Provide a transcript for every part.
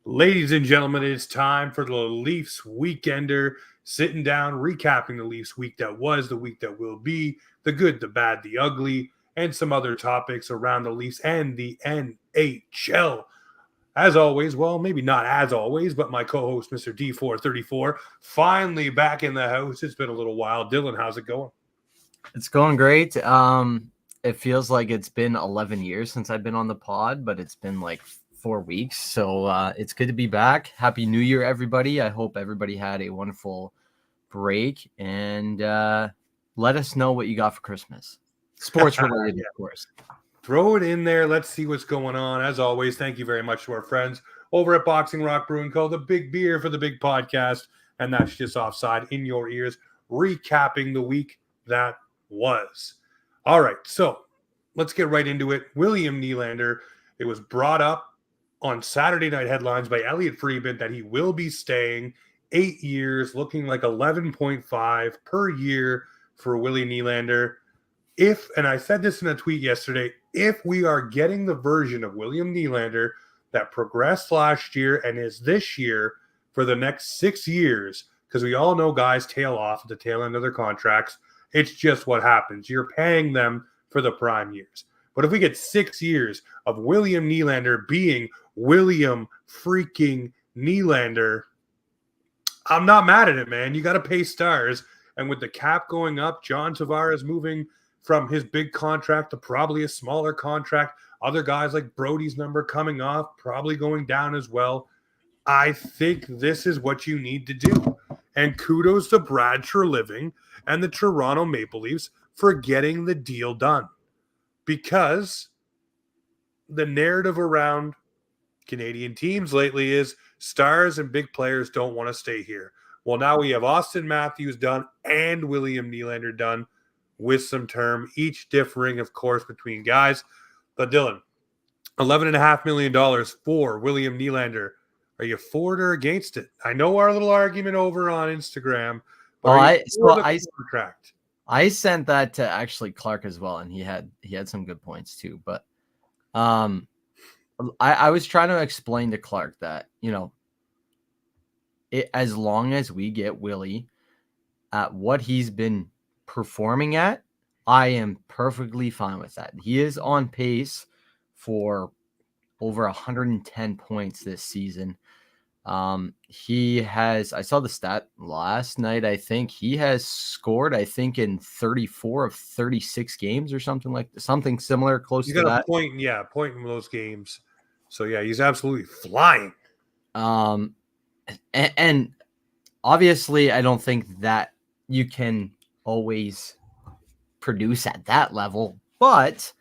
Ladies and gentlemen, it's time for the Leafs Weekender, sitting down, recapping the Leafs week that was, the week that will be, the good, the bad, the ugly, and some other topics around the Leafs and the NHL. As always, well, maybe not as always, but my co-host, Mr. D434, finally back in the house. It's been a little while. Dylan, how's it going? It's going great. It feels like it's been 11 years since I've been on the pod, but it's been like 4 weeks. So it's good to be back. Happy New Year, everybody. I hope everybody had a wonderful break, and let us know what you got for Christmas. Sports related, of course. Throw it in there. Let's see what's going on. As always, thank you very much to our friends over at Boxing Rock Brewing Co., the big beer for the big podcast. And that's just offside in your ears, recapping the week that was. All right, so let's get right into it. William Nylander, it was brought up on Saturday Night Headlines by Elliot Friedman that he will be staying 8 years, looking like 11.5 per year for Willie Nylander. If, and I said this in a tweet yesterday, if we are getting the version of William Nylander that progressed last year and is this year for the next 6 years, because we all know guys tail off at the tail end of their contracts, it's just what happens. You're paying them for the prime years. But if we get 6 years of William Nylander being William freaking Nylander, I'm not mad at it, man. You got to pay stars. And with the cap going up, John Tavares moving from his big contract to probably a smaller contract, other guys like Brody's number coming off, probably going down as well. I think this is what you need to do. And kudos to Brad Treliving and the Toronto Maple Leafs for getting the deal done. Because the narrative around Canadian teams lately is stars and big players don't want to stay here. Well, now we have Austin Matthews done and William Nylander done with some term, each differing, of course, between guys. But Dylan, $11.5 million for William Nylander. Are you for it or against it? I know our little argument over on Instagram. But I sent that to actually Clark as well, and he had some good points too. But I was trying to explain to Clark that, as long as we get Willie at what he's been performing at, I am perfectly fine with that. He is on pace for over 110 points this season. He has, I saw the stat last night, I think he has scored, in 34 of 36 games or something similar, close to that. He's got a point in those games. So yeah, he's absolutely flying. And obviously I don't think that you can always produce at that level, but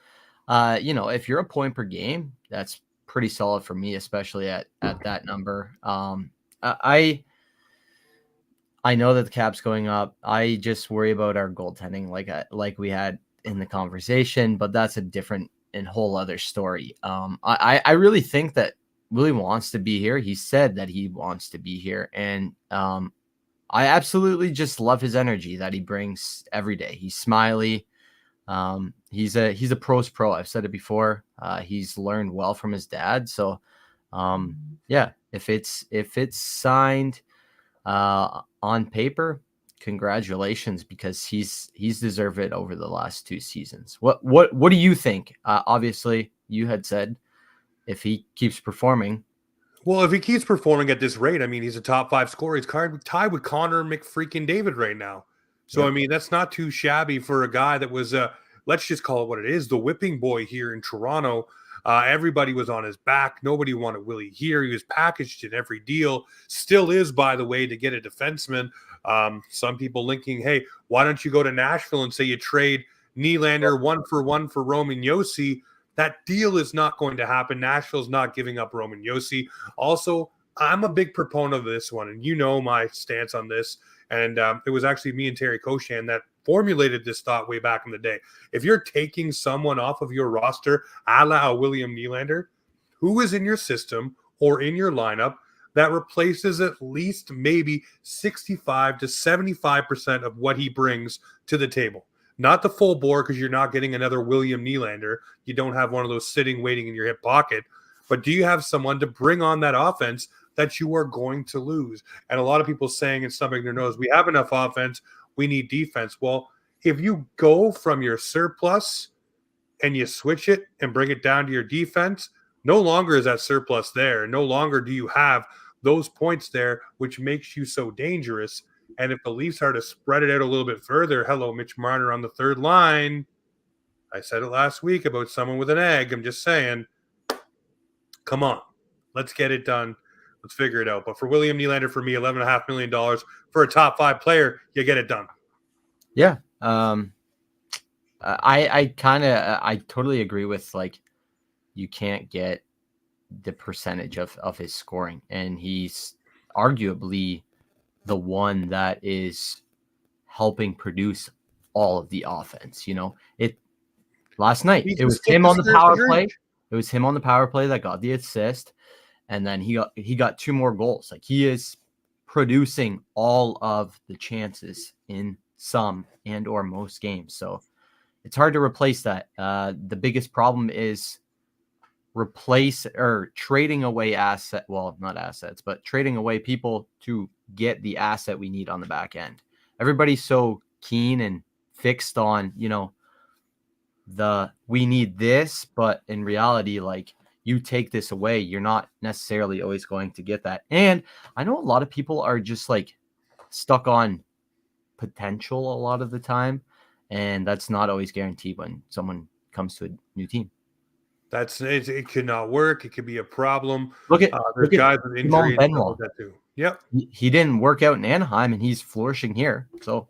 if you're a point per game, that's pretty solid for me, especially at that number. I know that the cap's going up. I just worry about our goaltending, like we had in the conversation, but that's a different and whole other story. I really think that Willie wants to be here. He said that he wants to be here, and I absolutely just love his energy that he brings every day. He's smiley. He's a pro's pro. I've said it before. He's learned well from his dad. So, if it's signed on paper, congratulations, because he's deserved it over the last 2 seasons. What do you think? Obviously, you had said if he keeps performing. Well, if he keeps performing at this rate, I mean, he's a top 5 scorer. He's tied with Connor McFreaking David right now. So, yep. I mean, that's not too shabby for a guy that was, let's just call it what it is, the whipping boy here in Toronto. Everybody was on his back. Nobody wanted Willie here. He was packaged in every deal. Still is, by the way, to get a defenseman. Some people linking, hey, why don't you go to Nashville and say you trade Nylander 1-for-1 for Roman Josi? That deal is not going to happen. Nashville's not giving up Roman Josi. Also, I'm a big proponent of this one, and you know my stance on this. And it was actually me and Terry Koshan that formulated this thought way back in the day. If you're taking someone off of your roster, a la William Nylander, who is in your system or in your lineup that replaces at least maybe 65 to 75% of what he brings to the table? Not the full bore, because you're not getting another William Nylander. You don't have one of those sitting, waiting in your hip pocket. But do you have someone to bring on that offense that you are going to lose? And a lot of people saying and stubbing their nose, we have enough offense, we need defense. Well, if you go from your surplus and you switch it and bring it down to your defense, no longer is that surplus there. No longer do you have those points there, which makes you so dangerous. And if the Leafs are to spread it out a little bit further, hello, Mitch Marner on the third line. I said it last week about someone with an egg. I'm just saying, come on, let's get it done. Let's figure it out. But for William Nylander, for me, $11.5 million for a top 5 player, you get it done. Yeah. I totally agree with, like, you can't get the percentage of his scoring, and he's arguably the one that is helping produce all of the offense. Last night it was him on the power play. It was him on the power play that got the assist, and then he got 2 more goals. Like, he is producing all of the chances in some and or most games. So it's hard to replace that. The biggest problem is trading away not assets, but trading away people to get the asset we need on the back end. Everybody's so keen and fixed on, we need this, but in reality, like, you take this away, you're not necessarily always going to get that. And I know a lot of people are just, like, stuck on potential a lot of the time, and that's not always guaranteed when someone comes to a new team. It could not work. It could be a problem. Look at guys with injury and stuff like that too. Yep. He didn't work out in Anaheim, and he's flourishing here. So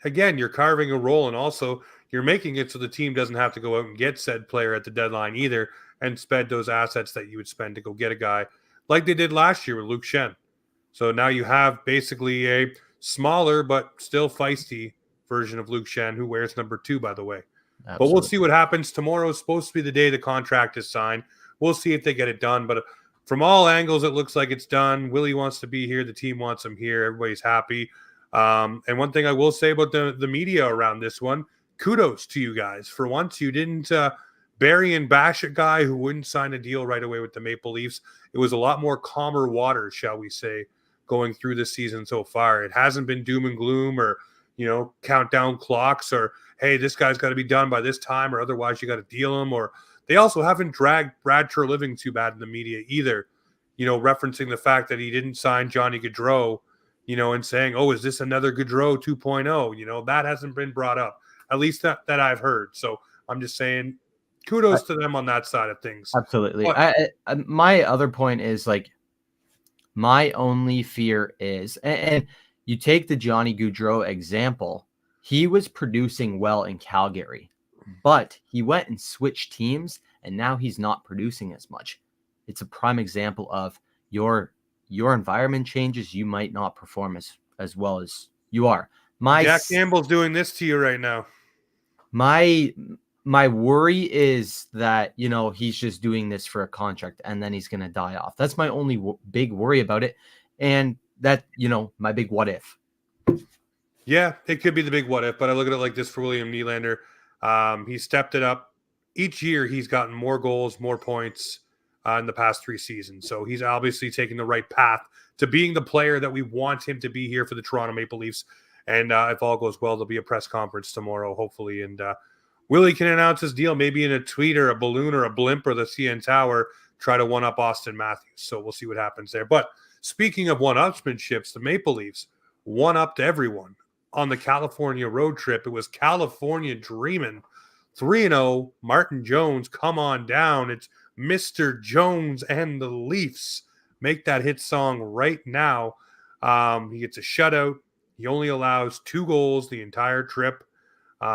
again, you're carving a role, and also you're making it so the team doesn't have to go out and get said player at the deadline either, and spend those assets that you would spend to go get a guy like they did last year with Luke Schenn. So now you have basically a smaller but still feisty version of Luke Schenn, who wears number 2, by the way. Absolutely. But we'll see what happens. Tomorrow is supposed to be the day the contract is signed. We'll see if they get it done. But from all angles, it looks like it's done. Willie wants to be here. The team wants him here. Everybody's happy. And one thing I will say about the media around this one, kudos to you guys. For once, you didn't bury and bash a guy who wouldn't sign a deal right away with the Maple Leafs. It was a lot more calmer waters, shall we say, going through the season so far. It hasn't been doom and gloom or, countdown clocks or, hey, this guy's got to be done by this time or otherwise you got to deal him. Or they also haven't dragged Brad Treliving too bad in the media either, referencing the fact that he didn't sign Johnny Gaudreau, and saying, oh, is this another Gaudreau 2.0? That hasn't been brought up, at least that I've heard. So I'm just saying kudos to them on that side of things. Absolutely. My other point is, like, my only fear is, and you take the Johnny Gaudreau example, he was producing well in Calgary, but he went and switched teams, and now he's not producing as much. It's a prime example of your environment changes, you might not perform as well as you are. Jack Campbell's doing this to you right now. My worry is that, he's just doing this for a contract and then he's going to die off. That's my only big worry about it. And that, my big what if. Yeah, it could be the big what if, but I look at it like this for William Nylander. He stepped it up. Each year he's gotten more goals, more points in the past 3 seasons. So he's obviously taking the right path to being the player that we want him to be here for the Toronto Maple Leafs. And if all goes well, there'll be a press conference tomorrow, hopefully. And Willie can announce his deal, maybe in a tweet or a balloon or a blimp or the CN Tower, try to one-up Austin Matthews. So we'll see what happens there. But speaking of one-upsmanships, the Maple Leafs one-upped everyone on the California road trip. It was California dreaming. 3-0, Martin Jones, come on down. It's Mr. Jones and the Leafs. Make that hit song right now. He gets a shutout. He only allows 2 goals the entire trip.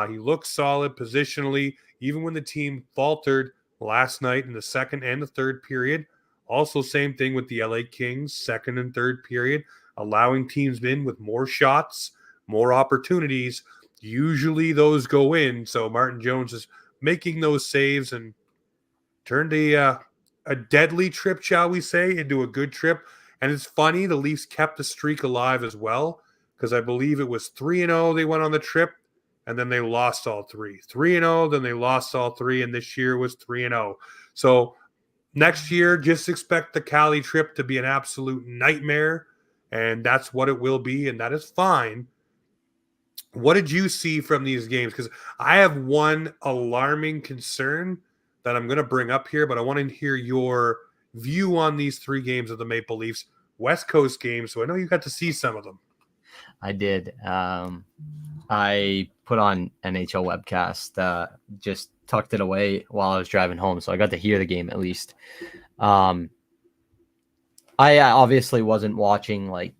He looks solid positionally, even when the team faltered last night in the second and the third period. Also, same thing with the LA Kings, second and third period, allowing teams in with more shots, more opportunities. usually those go in. So Martin Jones is making those saves and turned a deadly trip, shall we say, into a good trip. And it's funny, the Leafs kept the streak alive as well, because I believe it was 3-0 they went on the trip, and then they lost all three. 3-0, then they lost all three, and this year was 3-0. So next year, just expect the Cali trip to be an absolute nightmare, and that's what it will be, and that is fine. What did you see from these games? Because I have one alarming concern that I'm going to bring up here, but I want to hear your view on these three games of the Maple Leafs West Coast games. So I know you got to see some of them. I did. I put on NHL webcast, just tucked it away while I was driving home, so I got to hear the game at least. I obviously wasn't watching like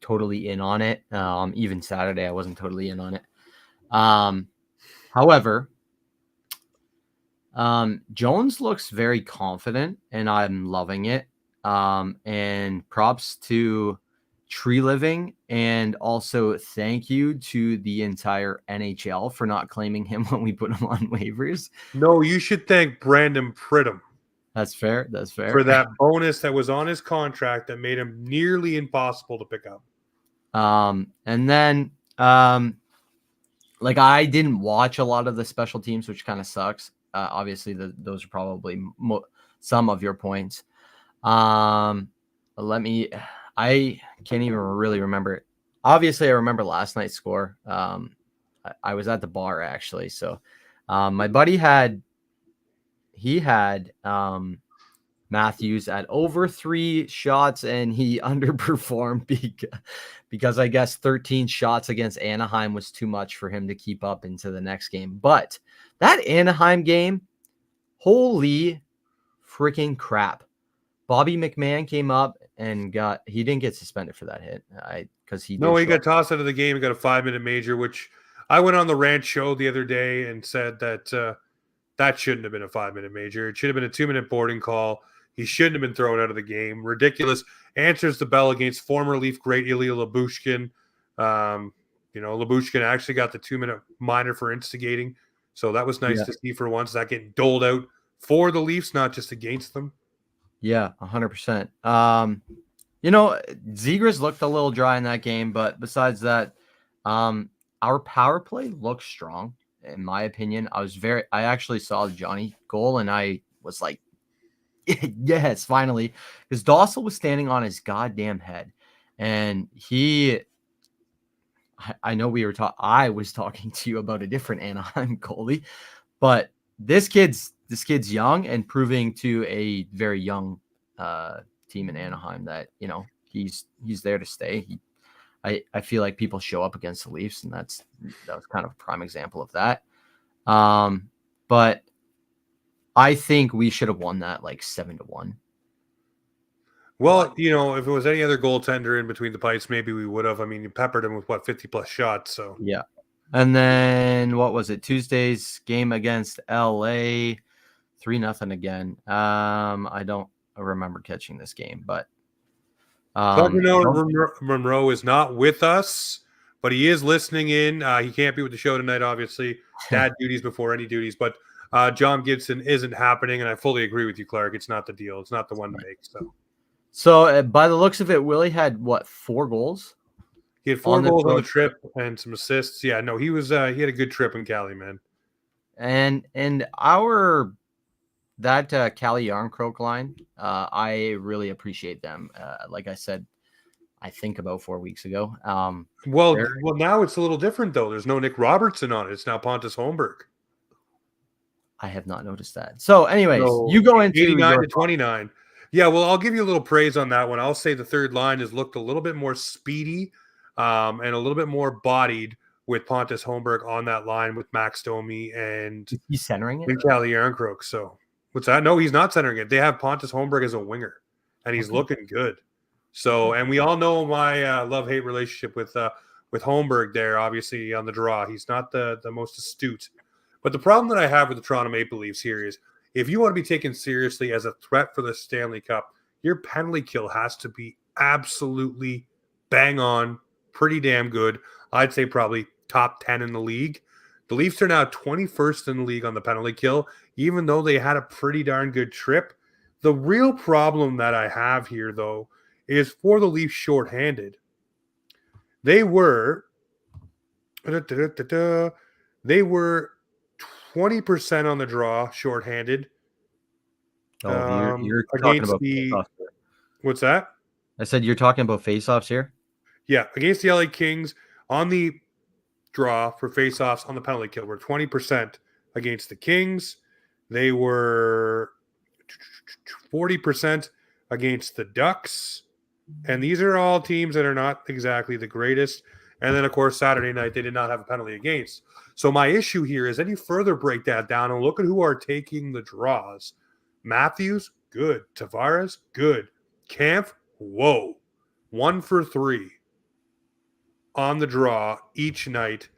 totally in on it. Even Saturday, I wasn't totally in on it. However, Jones looks very confident, and I'm loving it. And props to Tree Living, and also thank you to the entire NHL for not claiming him when we put him on waivers. No, you should thank Brandon Pridham. That's fair. That's fair. For that bonus that was on his contract that made him nearly impossible to pick up. And then, like, I didn't watch a lot of the special teams, which kind of sucks. Obviously, those are probably some of your points. I can't even really remember it. Obviously, I remember last night's score. I was at the bar, actually. So my buddy had Matthews at over 3 shots, and he underperformed because I guess 13 shots against Anaheim was too much for him to keep up into the next game. But that Anaheim game, holy freaking crap. Bobby McMahon came up and he didn't get suspended for that hit. He got tossed out of the game. He got a 5-minute major, which I went on the Rant show the other day and said that that shouldn't have been a 5-minute major. It should have been a 2-minute boarding call. He shouldn't have been thrown out of the game. Ridiculous. Answers the bell against former Leaf great Ilya Lyubushkin. Lyubushkin actually got the 2-minute minor for instigating. So that was nice to see for once. That getting doled out for the Leafs, not just against them. Yeah, 100%. Zegras looked a little dry in that game, but besides that, our power play looks strong, in my opinion. I actually saw the Johnny goal, and I was like, yes, finally, because Dossel was standing on his goddamn head, and I know I was talking to you about a different Anaheim goalie, but this kid's young and proving to a very young team in Anaheim that, he's there to stay. I feel like people show up against the Leafs, and that was kind of a prime example of that. But I think we should have won that like 7-1. Well, if it was any other goaltender in between the pipes, maybe we would have. I mean, you peppered him with 50+ shots. So yeah. And then what was it? Tuesday's game against LA, 3-0 again. I don't remember catching this game, but Monroe is not with us, but he is listening in. He can't be with the show tonight, obviously. Dad duties before any duties, but John Gibson isn't happening, and I fully agree with you, Clark. It's not the deal. It's not the one to make. So by the looks of it, Willie had 4 goals? He had 4 goals on the trip and some assists. Yeah, no, he had a good trip in Cali, man. And that Cali Yarncroke line, I really appreciate them. Like I said, I think about 4 weeks ago. Well, now it's a little different though. There's no Nick Robertson on it. It's now Pontus Holmberg. I have not noticed that. So, anyways, you go into 89-29. Yeah, well, I'll give you a little praise on that one. I'll say the third line has looked a little bit more speedy and a little bit more bodied with Pontus Holmberg on that line with Max Domi and he's centering it. And Cali Yarncroke. So what's that? No, he's not centering it. They have Pontus Holmberg as a winger, and he's looking good. So, and we all know my love-hate relationship with Holmberg there, obviously on the draw. He's not the most astute. But the problem that I have with the Toronto Maple Leafs here is if you want to be taken seriously as a threat for the Stanley Cup, your penalty kill has to be absolutely bang on, pretty damn good. I'd say probably top 10 in the league. The Leafs are now 21st in the league on the penalty kill, even though they had a pretty darn good trip. The real problem that I have here, though, is for the Leafs shorthanded. They were 20% on the draw shorthanded. You're talking Against about the face-offs here. what's that? I said you're talking about face-offs here? Yeah, against the LA Kings on the draw for face-offs on the penalty kill. We're 20% against the Kings. They were 40% against the Ducks. And these are all teams that are not exactly the greatest. And then, of course, Saturday night, they did not have a penalty against. So my issue here is any further break that down and look at who are taking the draws. Matthews, good. Tavares, good. Kampf, whoa. 1 for 3 on the draw each night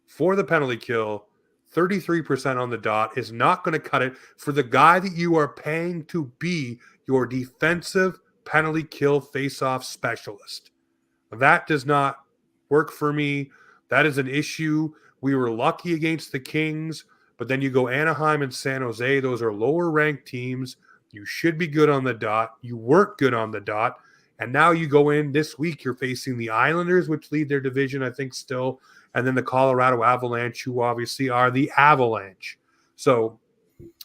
for the penalty kill. 33% on the dot is not going to cut it for the guy that you are paying to be your defensive penalty kill face-off specialist. That does not work for me. That is an issue. We were lucky against the Kings, but then you go Anaheim and San Jose. Those are lower-ranked teams. You should be good on the dot. You weren't good on the dot. And now you go in this week, you're facing the Islanders, which lead their division, I think, still, and then the Colorado Avalanche, who obviously are the Avalanche. So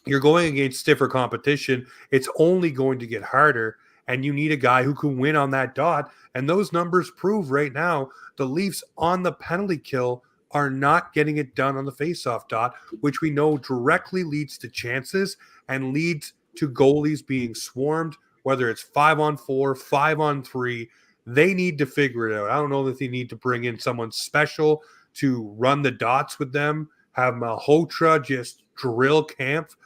you're going against stiffer competition. It's only going to get harder, and you need a guy who can win on that dot. And those numbers prove right now the Leafs on the penalty kill are not getting it done on the faceoff dot, which we know directly leads to chances and leads to goalies being swarmed, whether it's 5-on-4, 5-on-3. They need to figure it out. I don't know that they need to bring in someone special to run the dots with them, have Malhotra just drill Kampf.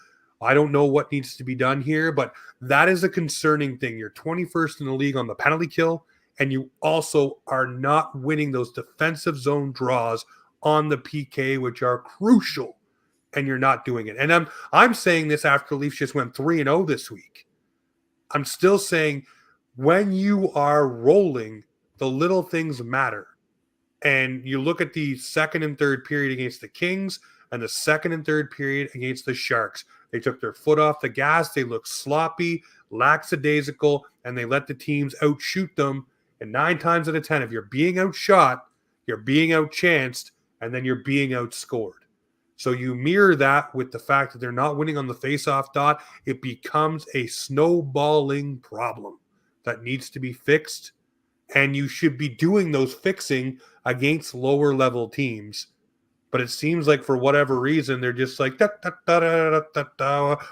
I don't know what needs to be done here, but that is a concerning thing. You're 21st in the league on the penalty kill, and you also are not winning those defensive zone draws on the PK, which are crucial, and you're not doing it. And I'm saying this after the Leafs just went 3-0 this week. I'm still saying when you are rolling, the little things matter. And you look at the second and third period against the Kings and the second and third period against the Sharks. They took their foot off the gas. They looked sloppy, lackadaisical, and they let the teams outshoot them. And 9 times out of 10, if you're being outshot, you're being outchanced, and then you're being outscored. So you mirror that with the fact that they're not winning on the faceoff dot. It becomes a snowballing problem that needs to be fixed. And you should be doing those fixing against lower level teams. But it seems like for whatever reason, they're just like,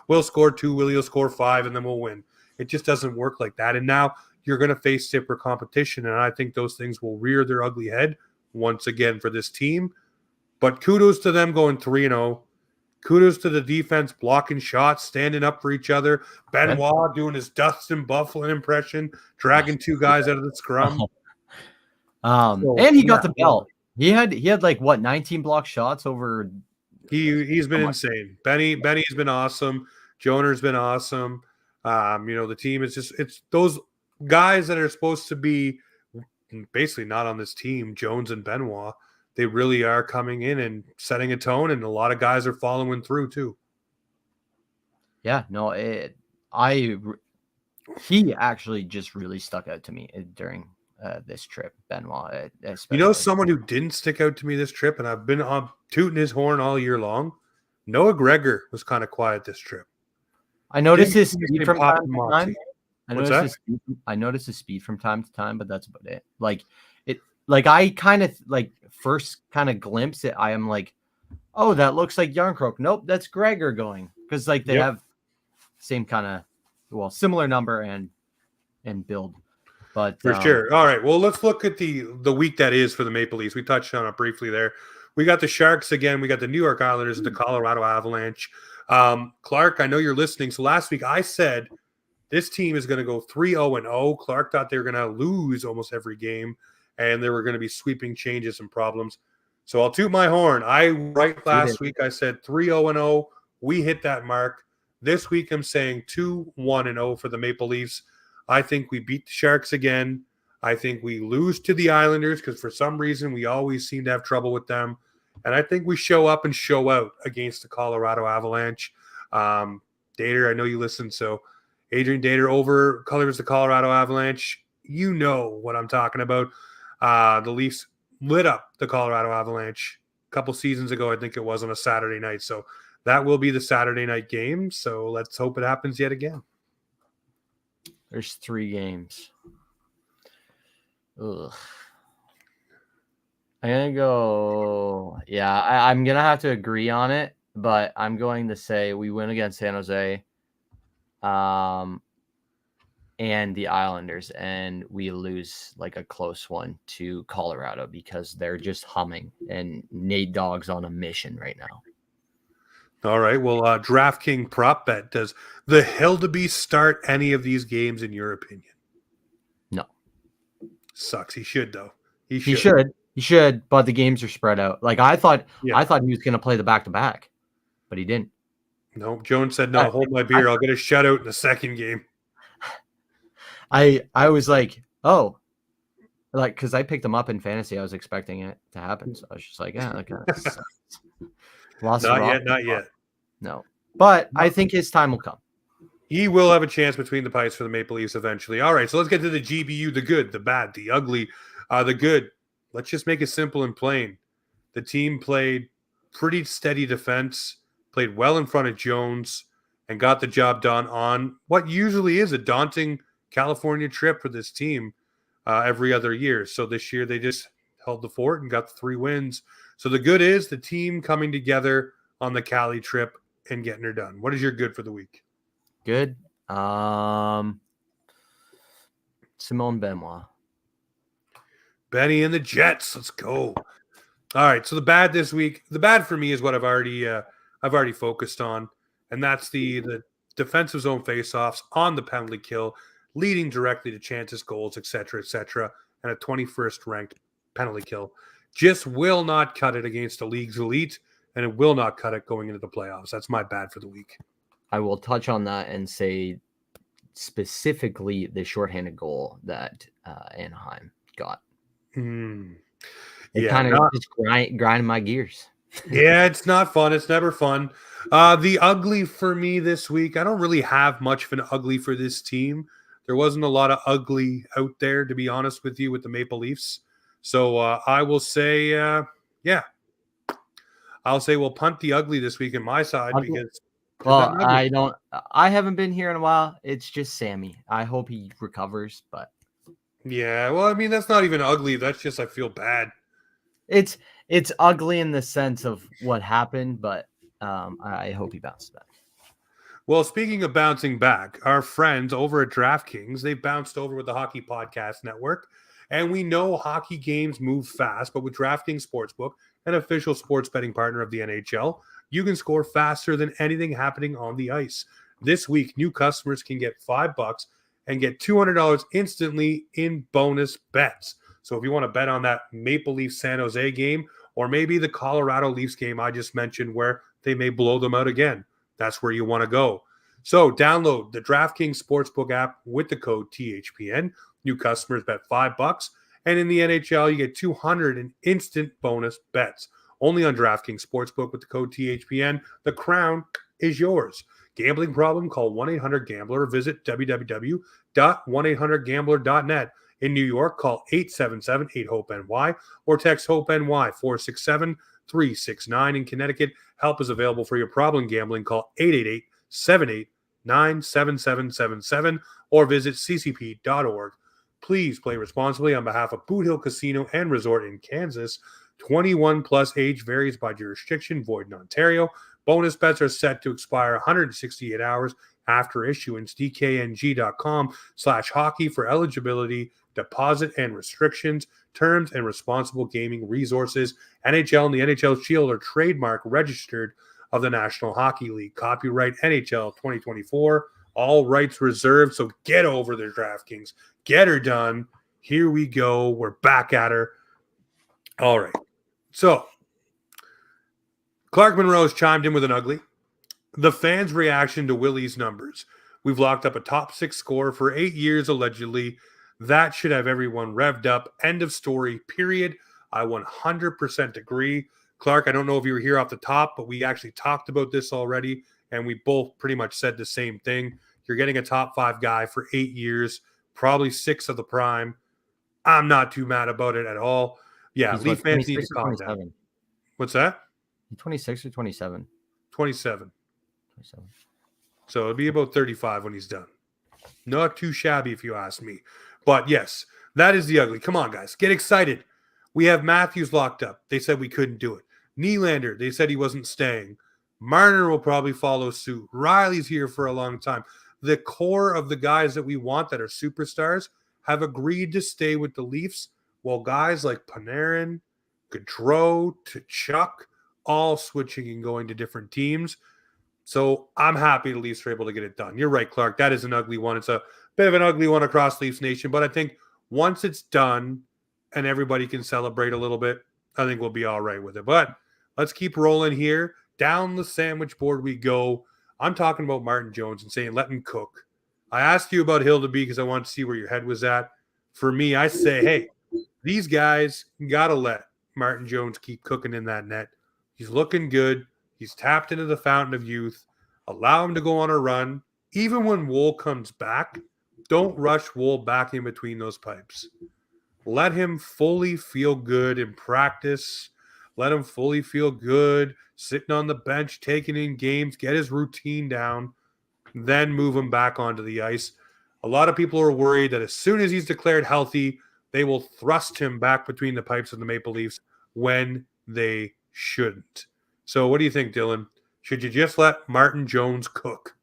we'll score 2, we'll score 5, and then we'll win. It just doesn't work like that. And now you're going to face stiffer competition. And I think those things will rear their ugly head once again for this team. But kudos to them going 3-0. Kudos to the defense blocking shots, standing up for each other. Benoit doing his Dustin Bufflin impression, dragging 2 guys out of the scrum. And he got the belt. He had like what 19 block shots over. He's been insane. Benny's been awesome. Joner's been awesome. The team is it's those guys that are supposed to be basically not on this team, Jones and Benoit. They really are coming in and setting a tone, and a lot of guys are following through too. Yeah, no, he actually just really stuck out to me during this trip, Benoit. Someone who didn't stick out to me this trip, and I've been on tooting his horn all year long. Noah Gregor was kind of quiet this trip. I noticed his speed from time to time. I noticed his speed from time to time, but that's about it. I kind of first kind of glimpse it. I am like, oh, that looks like Yarncroke. Nope, that's Gregor going, because they have same kind of similar number and build. But for sure. All right. Well, let's look at the week that is for the Maple Leafs. We touched on it briefly there. We got the Sharks again. We got the New York Islanders and the Colorado Avalanche. Clark, I know you're listening. So last week I said this team is going to go 3-0-0. Clark thought they were going to lose almost every game, and there were going to be sweeping changes and problems. So I'll toot my horn. Last week I said 3-0-0. We hit that mark. This week I'm saying 2-1-0 for the Maple Leafs. I think we beat the Sharks again. I think we lose to the Islanders because for some reason we always seem to have trouble with them. And I think we show up and show out against the Colorado Avalanche. Dater, I know you listen, so Adrian Dater over colors the Colorado Avalanche. You know what I'm talking about. The Leafs lit up the Colorado Avalanche a couple seasons ago. I think it was on a Saturday night. So that will be the Saturday night game. So let's hope it happens yet again. There's 3 games. Ugh. I'm going to go. Yeah, I'm going to have to agree on it, but I'm going to say we win against San Jose and the Islanders, and we lose like a close one to Colorado because they're just humming, and Nate Dogg's on a mission right now. All right. Well, DraftKings prop bet. Does the Hildeby start any of these games in your opinion? No. Sucks. He should though. He should, but the games are spread out. Like I thought he was going to play the back-to-back, but he didn't. No, Jones said, no, hold my beer. I'll get a shutout in the second game. I was like, oh, like, because I picked him up in fantasy. I was expecting it to happen. So I was just like, yeah, that kind of sucks. Not yet. No, but I think his time will come. He will have a chance between the pipes for the Maple Leafs eventually. All right, so let's get to the GBU, the good, the bad, the ugly, the good. Let's just make it simple and plain. The team played pretty steady defense, played well in front of Jones, and got the job done on what usually is a daunting California trip for this team every other year. So this year they just held the fort and got the 3 wins. So the good is the team coming together on the Cali trip and getting her done. What is your good for the week? Good. Simone Benoit. Benny and the Jets. Let's go. All right. So the bad this week, the bad for me is what I've already focused on, and that's the defensive zone faceoffs on the penalty kill, leading directly to chances, goals, etc., and a 21st ranked penalty kill. Just will not cut it against the league's elite, and it will not cut it going into the playoffs. That's my bad for the week. I will touch on that and say specifically the shorthanded goal that Anaheim got. It kind of just grinding my gears. Yeah, it's not fun. It's never fun. The ugly for me this week, I don't really have much of an ugly for this team. There wasn't a lot of ugly out there, to be honest with you, with the Maple Leafs. So I will say, I'll say we'll punt the ugly this week on my side because. Well, I haven't been here in a while. It's just Sammy. I hope he recovers, but. Yeah, well, I mean, that's not even ugly. That's just I feel bad. It's ugly in the sense of what happened, but I hope he bounces back. Well, speaking of bouncing back, our friends over at DraftKings, they bounced over with the Hockey Podcast Network. And we know hockey games move fast, but with DraftKings Sportsbook, an official sports betting partner of the NHL, you can score faster than anything happening on the ice. This week, new customers can get $5 and get $200 instantly in bonus bets. So if you want to bet on that Maple Leafs San Jose game, or maybe the Colorado Leafs game I just mentioned where they may blow them out again, that's where you want to go. So download the DraftKings Sportsbook app with the code THPN. New customers bet $5, and in the NHL, you get 200 in instant bonus bets. Only on DraftKings Sportsbook with the code THPN. The crown is yours. Gambling problem? Call 1-800-GAMBLER or visit www.1800gambler.net. In New York, call 877-8-HOPE-NY or text HOPE-NY 467-369. In Connecticut, help is available for your problem gambling. Call 888-789-7777 or visit ccp.org. Please play responsibly on behalf of Boot Hill Casino and Resort in Kansas. 21 plus age varies by jurisdiction, void in Ontario. Bonus bets are set to expire 168 hours after issuance. DKNG.com/hockey for eligibility, deposit and restrictions, terms, and responsible gaming resources. NHL and the NHL Shield are trademark registered of the National Hockey League. Copyright NHL 2024. All rights reserved. So get over there, DraftKings. Get her done. Here we go. We're back at her. All right. So Clark Monroe's chimed in with an ugly. The fans' reaction to Willie's numbers. We've locked up a top 6 scorer for 8 years, allegedly. That should have everyone revved up. End of story, period. I 100% agree. Clark, I don't know if you were here off the top, but we actually talked about this already, and we both pretty much said the same thing. You're getting a top 5 guy for 8 years, probably 6 of the prime. I'm not too mad about it at all. Yeah, He's Leaf what, fans need 26 to or calm down. 27? What's that? He's 26 or 27? 27. 27. So it'll be about 35 when he's done. Not too shabby, if you ask me. But yes, that is the ugly. Come on, guys. Get excited. We have Matthews locked up. They said we couldn't do it. Nylander, they said he wasn't staying. Marner will probably follow suit. Riley's here for a long time. The core of the guys that we want that are superstars have agreed to stay with the Leafs, while guys like Panarin, Gaudreau, Tkachuk, all switching and going to different teams. So I'm happy the Leafs are able to get it done. You're right, Clark. That is an ugly one. It's a bit of an ugly one across Leafs Nation, but I think once it's done and everybody can celebrate a little bit, I think we'll be all right with it. But let's keep rolling here. Down the sandwich board we go. I'm talking about Martin Jones and saying let him cook. I asked you about Hildeby because I wanted to see where your head was at. For me, I say, hey, these guys got to let Martin Jones keep cooking in that net. He's looking good. He's tapped into the fountain of youth. Allow him to go on a run. Even when Wool comes back, don't rush Wool back in between those pipes. Let him fully feel good in practice. Let him fully feel good sitting on the bench, taking in games, get his routine down, then move him back onto the ice. A lot of people are worried that as soon as he's declared healthy, they will thrust him back between the pipes of the Maple Leafs when they shouldn't. So what do you think, Dylan? Should you just let Martin Jones cook?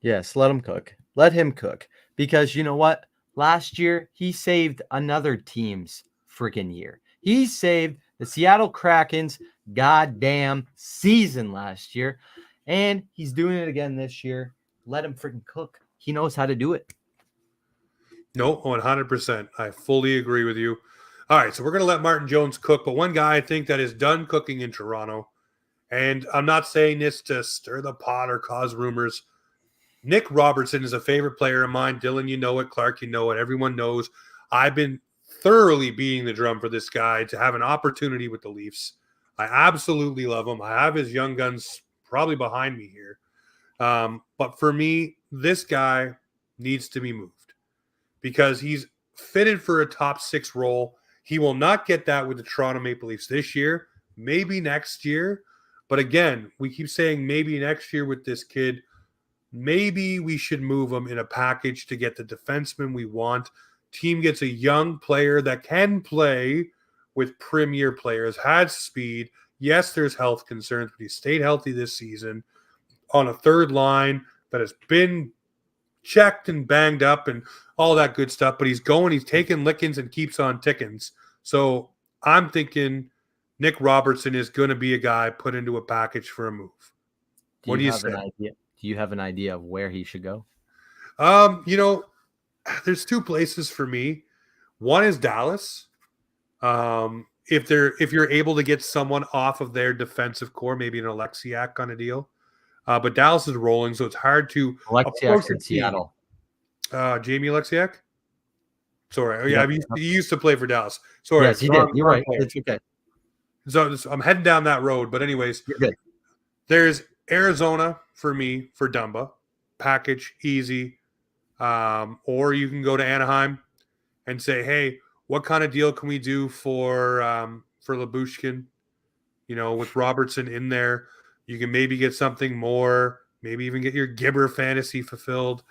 Yes, let him cook. Let him cook. Because you know what? Last year, he saved another team's freaking year. He saved the Seattle Kraken's goddamn season last year. And he's doing it again this year. Let him freaking cook. He knows how to do it. No, 100%. I fully agree with you. All right, so we're going to let Martin Jones cook. But one guy I think that is done cooking in Toronto, and I'm not saying this to stir the pot or cause rumors, Nick Robertson is a favorite player of mine. Dylan, you know it. Clark, you know it. Everyone knows. I've been thoroughly beating the drum for this guy to have an opportunity with the Leafs. I absolutely love him. I have his young guns probably behind me here. But for me, this guy needs to be moved because he's fitted for a top 6 role. He will not get that with the Toronto Maple Leafs this year, maybe next year. But again, we keep saying maybe next year with this kid. Maybe we should move him in a package to get the defenseman we want. Team gets a young player that can play with premier players, has speed. Yes, there's health concerns, but he stayed healthy this season on a third line that has been checked and banged up and all that good stuff. But he's taking lickings and keeps on tickings. So I'm thinking Nick Robertson is going to be a guy put into a package for a move. What do you say? Do you have an idea of where he should go? There's 2 places for me. One is Dallas. If you're able to get someone off of their defensive core, maybe an Alexiak kind of deal. But Dallas is rolling, so it's hard to Alexiak in Seattle. Jamie Alexiak? Sorry. Yep. Yeah, he used to play for Dallas. Sorry. Yes, he did. You're right. It's okay. So I'm heading down that road. But anyways, you're good. There's Arizona for me for Dumba. Package, easy. Or you can go to Anaheim and say, hey, what kind of deal can we do for Lyubushkin? With Robertson in there, you can maybe get something more, maybe even get your Gibber fantasy fulfilled.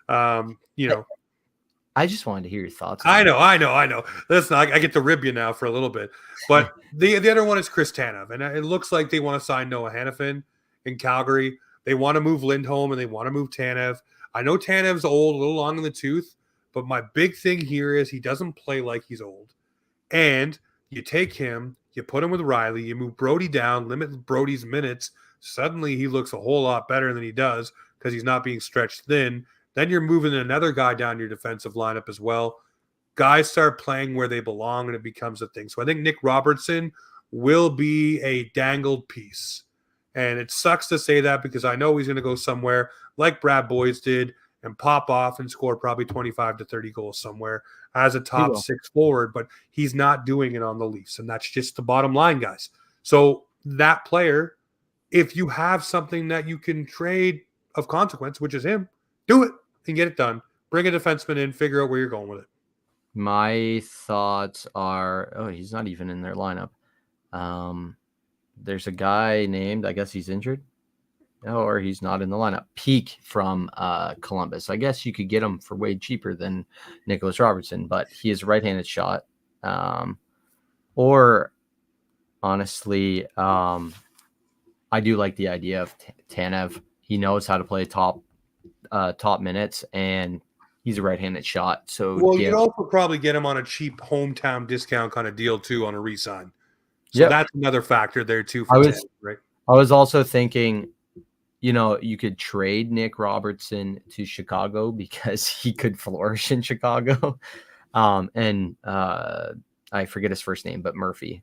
I just wanted to hear your thoughts. I know. Listen, I get to rib you now for a little bit. But the other one is Chris Tanev. And it looks like they want to sign Noah Hannafin in Calgary. They want to move Lindholm and they want to move Tanev. I know Tanev's old, a little long in the tooth. But my big thing here is he doesn't play like he's old. And you take him, you put him with Riley, you move Brody down, limit Brody's minutes. Suddenly he looks a whole lot better than he does because he's not being stretched thin. Then you're moving another guy down your defensive lineup as well. Guys start playing where they belong, and it becomes a thing. So I think Nick Robertson will be a dangled piece. And it sucks to say that because I know he's going to go somewhere like Brad Boyes did and pop off and score probably 25 to 30 goals somewhere as a top will. 6 forward, but he's not doing it on the Leafs. And that's just the bottom line, guys. So that player, if you have something that you can trade of consequence, which is him, do it and get it done. Bring a defenseman in, figure out where you're going with it. My thoughts are, he's not even in their lineup. There's a guy named, I guess he's injured. Or he's not in the lineup. Peak from Columbus. I guess you could get him for way cheaper than Nicholas Robertson, but he is a right-handed shot. Or honestly, I do like the idea of Tanev. He knows how to play top minutes, and he's a right-handed shot. So you'd also probably get him on a cheap hometown discount kind of deal too on a re-sign. So yep. That's another factor there too for Tanev, right? I was also thinking, you could trade Nick Robertson to Chicago because he could flourish in Chicago. And I forget his first name, but Murphy.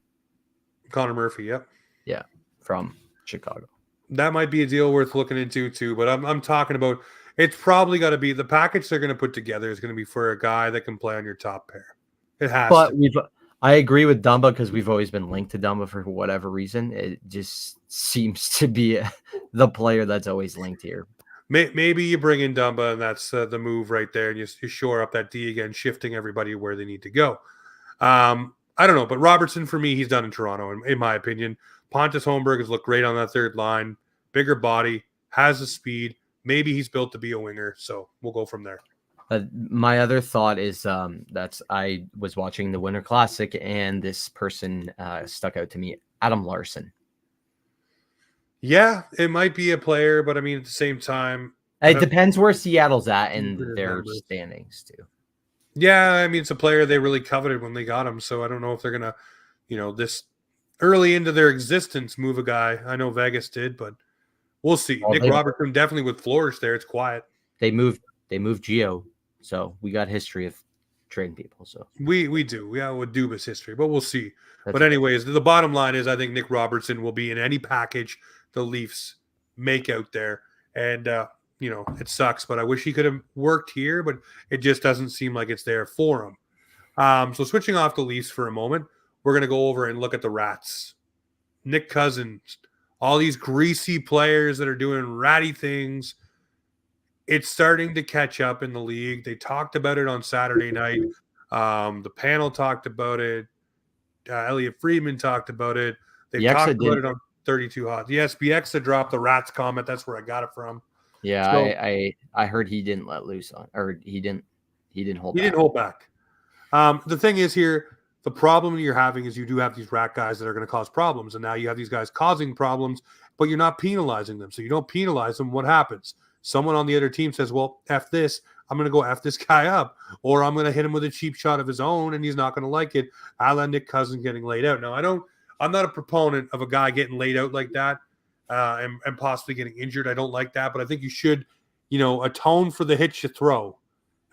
Connor Murphy, yep. Yeah, from Chicago. That might be a deal worth looking into too, but I'm talking about it's probably got to be the package they're going to put together is going to be for a guy that can play on your top pair. It has to. I agree with Dumba because we've always been linked to Dumba for whatever reason. It just seems to be the player that's always linked here. Maybe you bring in Dumba, and that's the move right there, and you shore up that D again, shifting everybody where they need to go. I don't know, but Robertson, for me, he's done in Toronto, in my opinion. Pontus Holmberg has looked great on that third line. Bigger body, has the speed. Maybe he's built to be a winger, so we'll go from there. My other thought is I was watching the Winter Classic, and this person stuck out to me, Adam Larson. Yeah, it might be a player, but I mean, at the same time, it depends where Seattle's at in their standings too. Yeah, I mean, it's a player they really coveted when they got him, so I don't know if they're gonna, this early into their existence, move a guy. I know Vegas did, but we'll see. Well, Nick Robertson definitely would flourish there. It's quiet. They moved Gio. So we got history of trading people. So we do. We have a Dubas history, but we'll see. But anyways, the bottom line is I think Nick Robertson will be in any package the Leafs make out there. And, it sucks, but I wish he could have worked here, but it just doesn't seem like it's there for him. So switching off the Leafs for a moment, we're going to go over and look at the Rats. Nick Cousins, all these greasy players that are doing ratty things. It's starting to catch up in the league. They talked about it on Saturday night. The panel talked about it. Elliot Friedman talked about it. They've talked about it on 32 Hot. The SBX had dropped the Rats comment. That's where I got it from. Yeah, so, I heard he didn't let loose on, or he didn't hold back. He didn't hold back. The thing is here, the problem you're having is you do have these rat guys that are going to cause problems. And now you have these guys causing problems, but you're not penalizing them. So you don't penalize them. What happens? Someone on the other team says, well, F this. I'm going to go F this guy up. Or I'm going to hit him with a cheap shot of his own, and he's not going to like it. I let Nick Cousins getting laid out. Now, I'm not a proponent of a guy getting laid out like that and possibly getting injured. I don't like that. But I think you should, atone for the hits you throw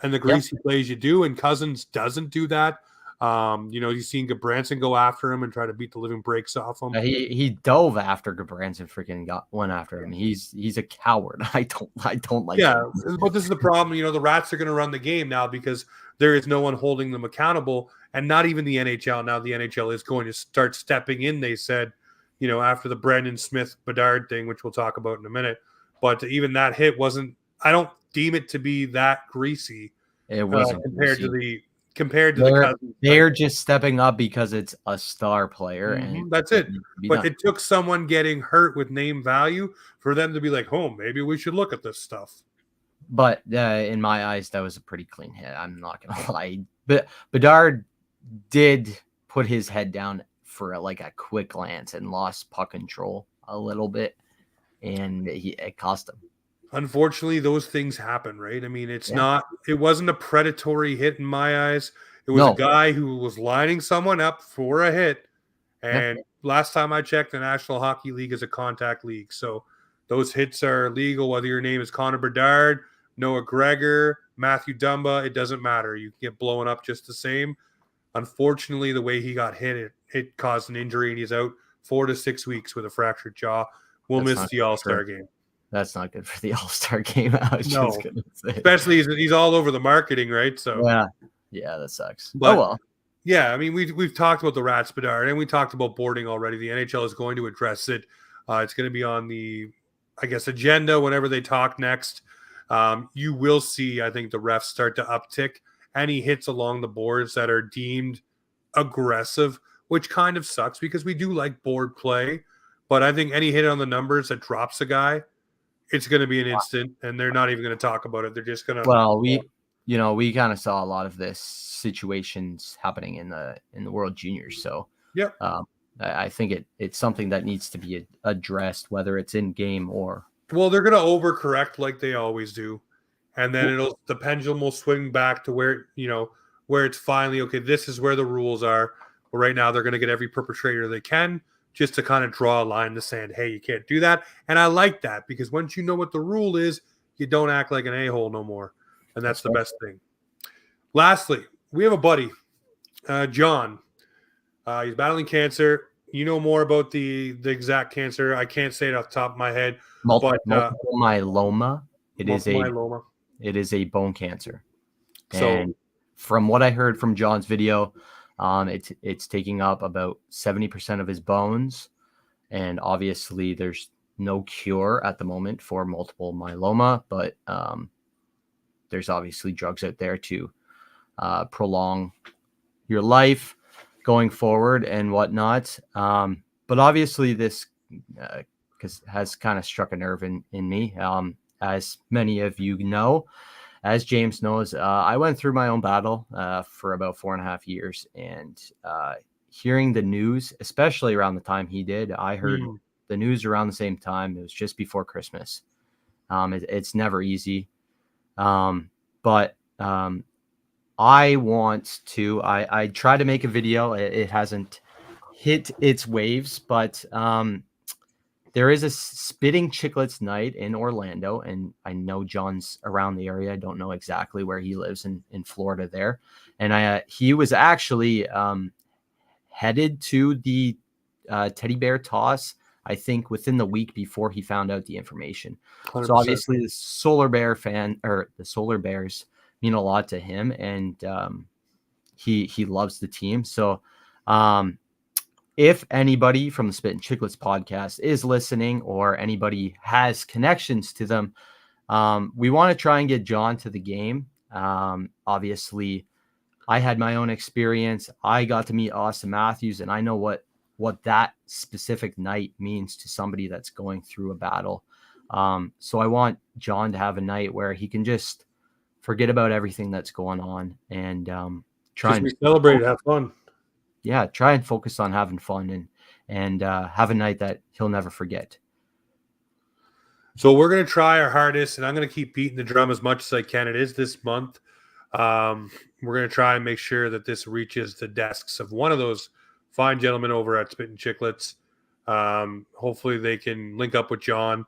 and the greasy plays you do. And Cousins doesn't do that. You've seen Gabranson go after him and try to beat the living breaks off him. He dove after Gabranson, freaking went after him. He's a coward. I don't like. Yeah, but this is the problem. The Rats are going to run the game now because there is no one holding them accountable, and not even the NHL. Now the NHL is going to start stepping in. They said, after the Brandon Smith Bedard thing, which we'll talk about in a minute. But even that hit wasn't. I don't deem it to be that greasy. It wasn't compared to the Cousins. They're just stepping up because it's a star player. And that's it. But it took someone getting hurt with name value for them to be like, maybe we should look at this stuff. But in my eyes, that was a pretty clean hit. I'm not going to lie. But Bedard did put his head down for a quick glance and lost puck control a little bit. And it cost him. Unfortunately, those things happen, right? I mean, it wasn't a predatory hit in my eyes. It was a guy who was lining someone up for a hit. And last time I checked, the National Hockey League is a contact league. So those hits are legal, whether your name is Connor Bedard, Noah Gregor, Matthew Dumba, it doesn't matter. You get blown up just the same. Unfortunately, the way he got hit, it caused an injury, and he's out 4 to 6 weeks with a fractured jaw. We'll miss the All-Star game. That's not good for the All-Star game. I was No, just gonna say. especially he's all over the marketing, right? So yeah, that sucks. But, oh well. Yeah, I mean we've talked about the Rats Bedard and we talked about boarding already. The NHL is going to address it. It's going to be on the, I guess, agenda whenever they talk next. You will see, I think, the refs start to uptick any hits along the boards that are deemed aggressive, which kind of sucks because we do like board play. But I think any hit on the numbers that drops a guy, it's going to be an instant, and they're not even going to talk about it. They're just going to. Well, we kind of saw a lot of this situations happening in the World Juniors. So yeah, I think it's something that needs to be addressed, whether it's in game or. Well, they're going to overcorrect like they always do, and then the pendulum will swing back to where where it's finally okay. This is where the rules are. But right now, they're going to get every perpetrator they can just to kind of draw a line in the sand. Hey, you can't do that, and I like that because once you know what the rule is, you don't act like an a-hole no more, and that's the best thing. Lastly, we have a buddy, John. He's battling cancer. You know more about the exact cancer. I can't say it off the top of my head. Multiple myeloma. It is a bone cancer. And from what I heard from John's video, it's taking up about 70% of his bones. And obviously there's no cure at the moment for multiple myeloma, but there's obviously drugs out there to prolong your life going forward and whatnot. But obviously this has kind of struck a nerve in me. As many of you know, as James knows, I went through my own battle for about 4.5 years, and hearing the news, especially around the time he did, I heard the news around the same time. It was just before Christmas. It's never easy. But I try to make a video. It hasn't hit its waves, but there is a Spitting Chicklets night in Orlando, and I know John's around the area. I don't know exactly where he lives in Florida there. And he was actually headed to the teddy bear toss, I think, within the week before he found out the information. 100%. So obviously the Solar Bears mean a lot to him, and he loves the team. So if anybody from the Spit and Chicklets podcast is listening, or anybody has connections to them, we want to try and get John to the game. Obviously, I had my own experience. I got to meet Austin Matthews, and I know what that specific night means to somebody that's going through a battle. So I want John to have a night where he can just forget about everything that's going on and try and celebrate and have fun. Yeah, try and focus on having fun and have a night that he'll never forget. So we're going to try our hardest, and I'm going to keep beating the drum as much as I can. It is this month. We're going to try and make sure that this reaches the desks of one of those fine gentlemen over at Spit and Chicklets. Hopefully they can link up with John.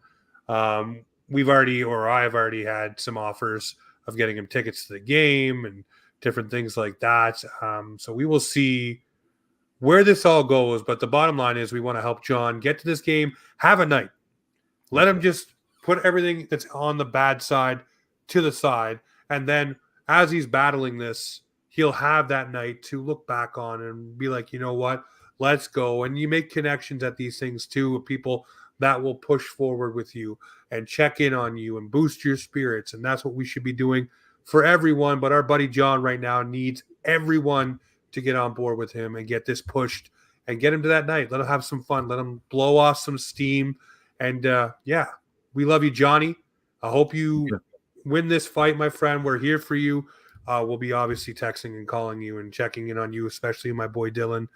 I've already had some offers of getting him tickets to the game and different things like that. So we will see where this all goes. But the bottom line is we want to help John get to this game, have a night. Let him just put everything that's on the bad side to the side. And then as he's battling this, he'll have that night to look back on and be like, you know what, let's go. And you make connections at these things too with people that will push forward with you and check in on you and boost your spirits. And that's what we should be doing for everyone. But our buddy John right now needs everyone to get on board with him and get this pushed and get him to that night. Let him have some fun. Let him blow off some steam. And we love you, Johnny. I hope you win this fight, my friend. We're here for you. We'll be obviously texting and calling you and checking in on you, especially my boy Dylan.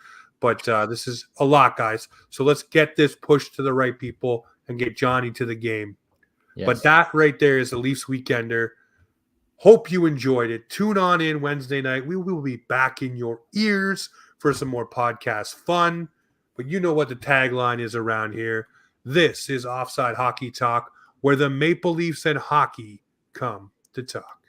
But this is a lot, guys. So let's get this pushed to the right people and get Johnny to the game. Yes. But that right there is the Leafs Weekender. Hope you enjoyed it. Tune on in Wednesday night. We will be back in your ears for some more podcast fun. But you know what the tagline is around here. This is Offside Hockey Talk, where the Maple Leafs and hockey come to talk.